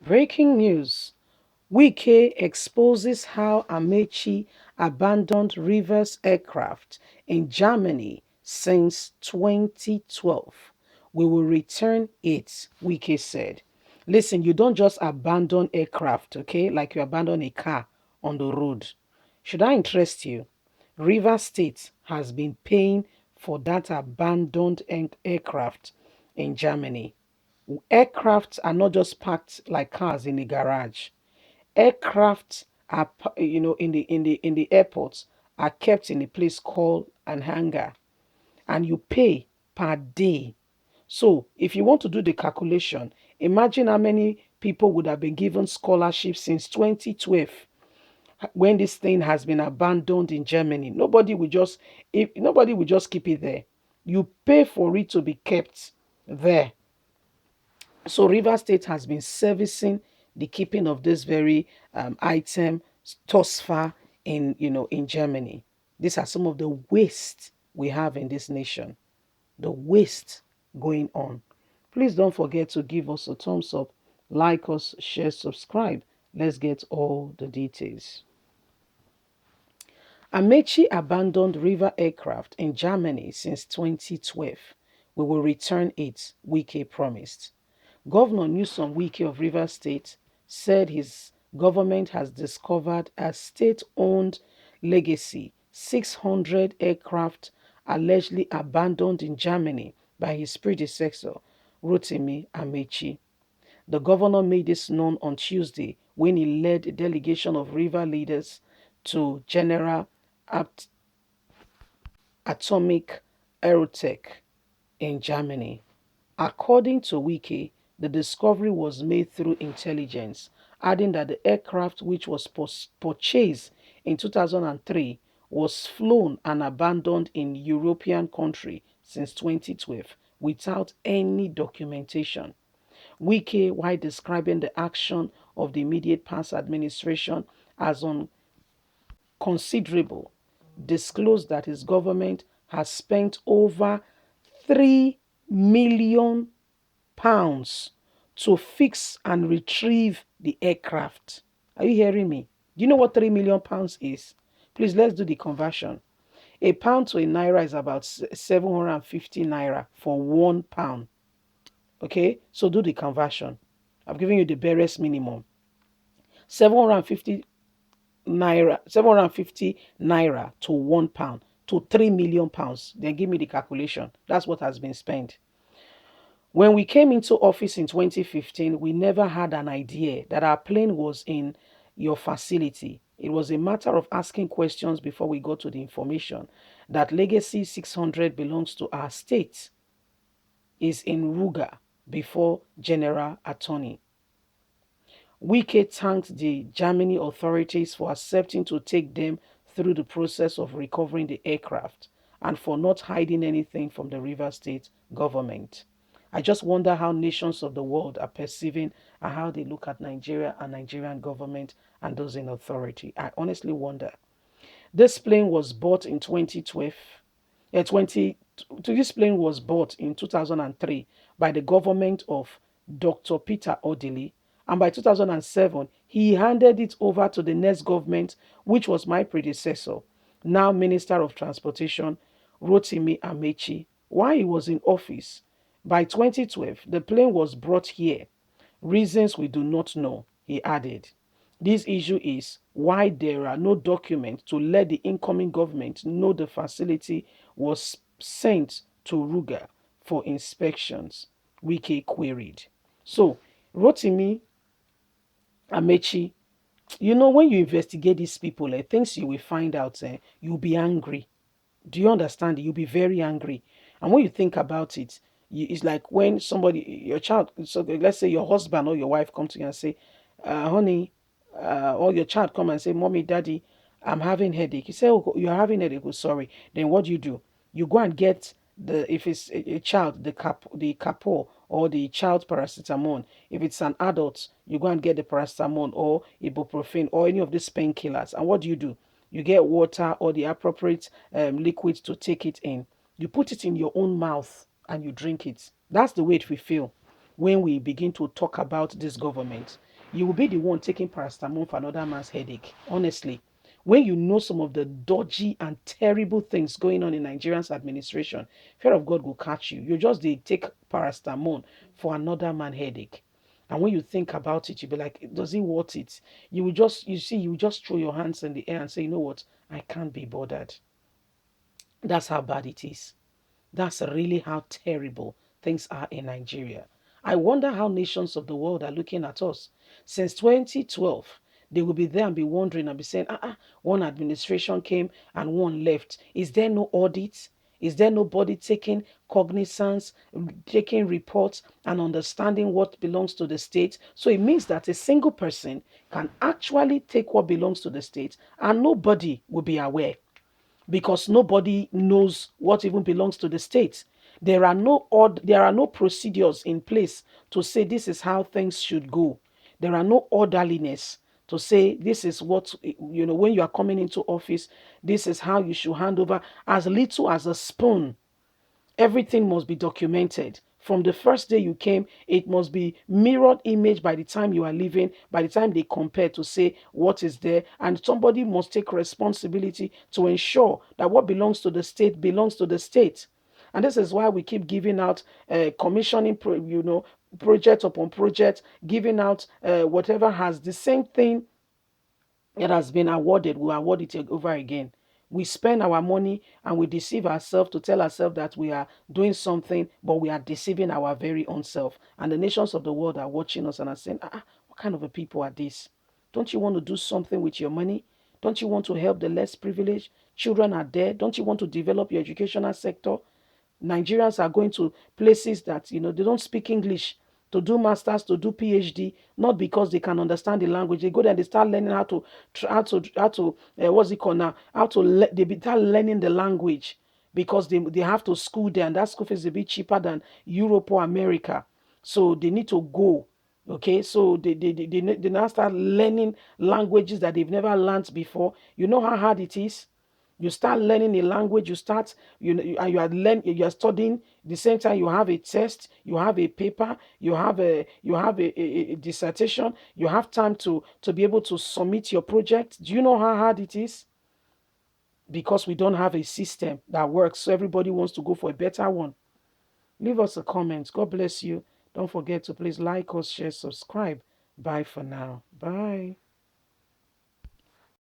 Breaking news. Wike exposes how Amaechi abandoned Rivers aircraft in Germany since 2012. We will return it, Wike said. Listen, you don't just abandon aircraft, okay, like you abandon a car on the road. Should I interest you? Rivers State has been paying for that abandoned aircraft in Germany. Aircrafts are not just parked like cars in a garage. Aircraft are, in the airports are kept in a place called an hangar, and you pay per day. So if you want to do the calculation, imagine how many people would have been given scholarships since 2012 when this thing has been abandoned in Germany. Nobody will just keep it there. You pay for it to be kept there. So River State has been servicing the keeping of this very item thus far in Germany. These are some of the waste we have in this nation. The waste going on. Please don't forget to give us a thumbs up, like us, share, subscribe. Let's get all the details. Amaechi abandoned River aircraft in Germany since 2012. We will return it, Wike promised. Governor Newsom Wike of Rivers State said his government has discovered a state-owned legacy 600 aircraft allegedly abandoned in Germany by his predecessor, Rotimi Amaechi. The governor made this known on Tuesday when he led a delegation of river leaders to General Atomic Aerotech in Germany. According to Wiki, the discovery was made through intelligence, adding that the aircraft, which was purchased in 2003, was flown and abandoned in European country since 2012 without any documentation. Wiki, while describing the action of the immediate past administration as unconsiderable, disclosed that his government has spent over 3 million pounds to fix and retrieve the aircraft. Are you hearing me? Do you know what 3 million pounds is? Please, let's do the conversion. A pound to a naira is about 750 naira for 1 pound. Okay, so do the conversion. I've given you the barest minimum. 750 750 naira to 1 pound to 3 million pounds. Then give me the calculation. That's what has been spent. When we came into office in 2015, we never had an idea that our plane was in your facility. It was a matter of asking questions before we got to the information that Legacy 600 belongs to our state, is in Ruga before General Attorney. Wike thanked the Germany authorities for accepting to take them through the process of recovering the aircraft and for not hiding anything from the River State government. I just wonder how nations of the world are perceiving and how they look at Nigeria and Nigerian government and those in authority. I honestly wonder. This plane was bought in 2012. 20 this plane was bought in 2003 by the government of Dr. Peter Odili, and by 2007 he handed it over to the next government, which was my predecessor, now Minister of Transportation Rotimi Amaechi, while he was in office. By 2012 the plane was brought here. Reasons we do not know, he added. This issue is why there are no documents to let the incoming government know the facility was sent to Ruga for inspections, Wike queried. So, Rotimi Amaechi, when you investigate these people, things you will find out, you'll be angry. Do you understand? You'll be very angry. And when you think about it, it's like when somebody, your child, so let's say your husband or your wife come to you and say, honey, or your child come and say, mommy, daddy, I'm having headache. You say, oh, you're having headache. Oh, sorry. Then what do? You go and get if it's a child, the capo or the child paracetamol. If it's an adult, you go and get the paracetamol or ibuprofen or any of these painkillers. And what do? You get water or the appropriate liquid to take it in. You put it in your own mouth and you drink it. That's the way it will feel when we begin to talk about this government. you will be the one taking paracetamol for another man's headache. Honestly, when you know some of the dodgy and terrible things going on in Nigerian's administration, fear of God will catch you. You just they take paracetamol for another man's headache. And when you think about it, you'll be like, does it worth it? You will just throw your hands in the air and say, you know what? I can't be bothered. That's how bad it is. That's really how terrible things are in Nigeria. I wonder how nations of the world are looking at us. Since 2012, they will be there and be wondering and be saying, one administration came and one left. Is there no audit? Is there nobody taking cognizance, taking reports, and understanding what belongs to the state? So it means that a single person can actually take what belongs to the state and nobody will be aware because nobody knows what even belongs to the state. There are no procedures in place to say this is how things should go. There are no orderliness to say this is what when you are coming into office, this is how you should hand over as little as a spoon. Everything must be documented. From the first day you came, it must be mirrored image by the time you are leaving, by the time they compare to say what is there. And somebody must take responsibility to ensure that what belongs to the state belongs to the state. And this is why we keep giving out commissioning, project upon project, giving out whatever has the same thing it has been awarded, we award it over again. We spend our money and we deceive ourselves to tell ourselves that we are doing something, but we are deceiving our very own self. And the nations of the world are watching us and are saying, what kind of a people are these? Don't you want to do something with your money? Don't you want to help the less privileged? Children are there. Don't you want to develop your educational sector? Nigerians are going to places that they don't speak English to do masters, to do PhD, not because they can understand the language. They go there and they start learning what's it called now? They start learning the language because they have to school there, and that school fees is a bit cheaper than Europe or America. So they need to go. Okay, so they now start learning languages that they've never learned before. You know how hard it is. You start learning a language, you start, and you are studying. The same time, you have a test, you have a paper, you have a dissertation, you have time to be able to submit your project. Do you know how hard it is? Because we don't have a system that works, so everybody wants to go for a better one. Leave us a comment. God bless you. Don't forget to please like us, share, subscribe. Bye for now. Bye.